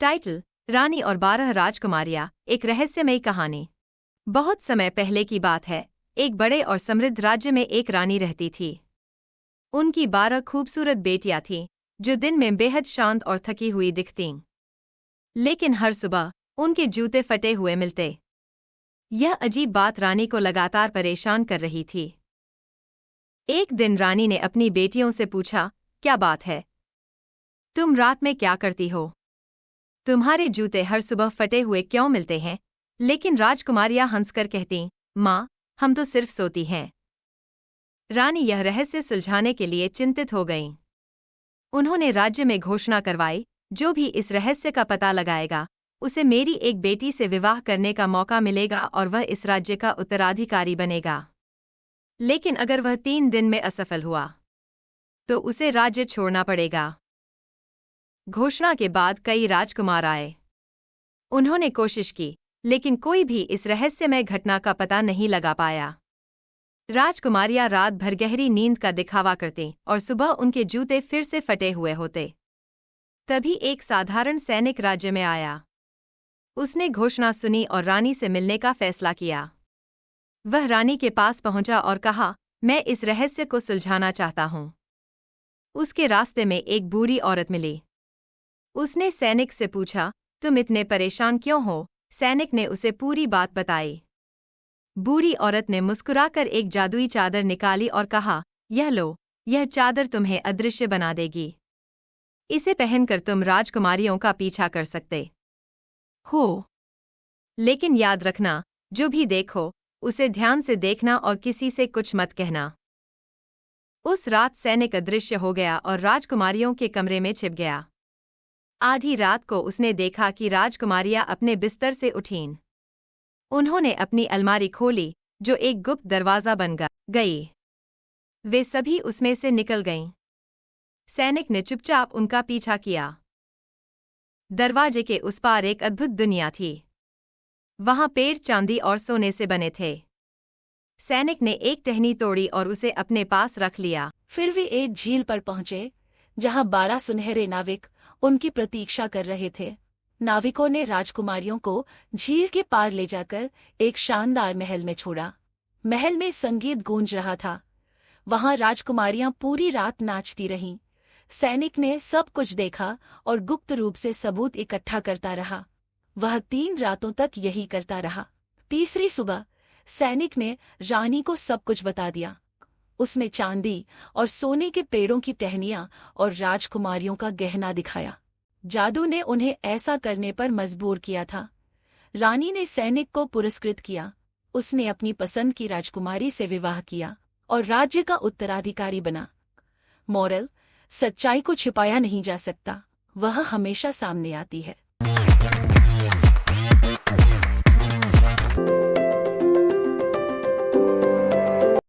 Title: रानी और 12 राजकुमारियां, एक रहस्यमयी कहानी। बहुत समय पहले की बात है। एक बड़े और समृद्ध राज्य में एक रानी रहती थी। उनकी 12 खूबसूरत बेटियां थीं, जो दिन में बेहद शांत और थकी हुई दिखतीं। लेकिन हर सुबह उनके जूते फटे हुए मिलते। यह अजीब बात रानी को लगातार परेशान कर रही थी। एक दिन रानी ने अपनी बेटियों से पूछा, क्या बात है? तुम रात में क्या करती हो? तुम्हारे जूते हर सुबह फटे हुए क्यों मिलते हैं? लेकिन राजकुमारियां हंसकर कहतीं, माँ, हम तो सिर्फ सोती हैं। रानी यह रहस्य सुलझाने के लिए चिंतित हो गईं। उन्होंने राज्य में घोषणा करवाई, जो भी इस रहस्य का पता लगाएगा, उसे मेरी एक बेटी से विवाह करने का मौका मिलेगा और वह इस राज्य का उत्तराधिकारी बनेगा। लेकिन अगर वह 3 दिन में असफल हुआ, तो उसे राज्य छोड़ना पड़ेगा। घोषणा के बाद कई राजकुमार आए। उन्होंने कोशिश की, लेकिन कोई भी इस रहस्यमय घटना का पता नहीं लगा पाया। राजकुमारियां रात भर गहरी नींद का दिखावा करतीं और सुबह उनके जूते फिर से फटे हुए होते। तभी एक साधारण सैनिक राज्य में आया। उसने घोषणा सुनी और रानी से मिलने का फैसला किया। वह रानी के पास पहुंचा और कहा, मैं इस रहस्य को सुलझाना चाहता हूं। उसके रास्ते में एक बूढ़ी औरत मिली। उसने सैनिक से पूछा, तुम इतने परेशान क्यों हो? सैनिक ने उसे पूरी बात बताई। बूढ़ी औरत ने मुस्कुराकर एक जादुई चादर निकाली और कहा, यह लो, यह चादर तुम्हें अदृश्य बना देगी। इसे पहनकर तुम राजकुमारियों का पीछा कर सकते हो। लेकिन याद रखना, जो भी देखो, उसे ध्यान से देखना और किसी से कुछ मत कहना। उस रात सैनिक अदृश्य हो गया और राजकुमारियों के कमरे में छिप गया। आधी रात को उसने देखा कि राजकुमारियां अपने बिस्तर से उठीं। उन्होंने अपनी अलमारी खोली, जो एक गुप्त दरवाजा बन गई। वे सभी उसमें से निकल गईं। सैनिक ने चुपचाप उनका पीछा किया। दरवाजे के उस पार एक अद्भुत दुनिया थी। वहां पेड़ चांदी और सोने से बने थे। सैनिक ने एक टहनी तोड़ी और उसे अपने पास रख लिया। फिर वे एक झील पर पहुंचे, जहां 12 सुनहरे नाविक उनकी प्रतीक्षा कर रहे थे। नाविकों ने राजकुमारियों को झील के पार ले जाकर एक शानदार महल में छोड़ा। महल में संगीत गूंज रहा था। वहां राजकुमारियां पूरी रात नाचती रहीं। सैनिक ने सब कुछ देखा और गुप्त रूप से सबूत इकट्ठा करता रहा। वह 3 रातों तक यही करता रहा। तीसरी सुबह सैनिक ने रानी को सब कुछ बता दिया। उसने चांदी और सोने के पेड़ों की टहनियां और राजकुमारियों का गहना दिखाया। जादू ने उन्हें ऐसा करने पर मजबूर किया था। रानी ने सैनिक को पुरस्कृत किया। उसने अपनी पसंद की राजकुमारी से विवाह किया और राज्य का उत्तराधिकारी बना। मोरल: सच्चाई को छिपाया नहीं जा सकता, वह हमेशा सामने आती है।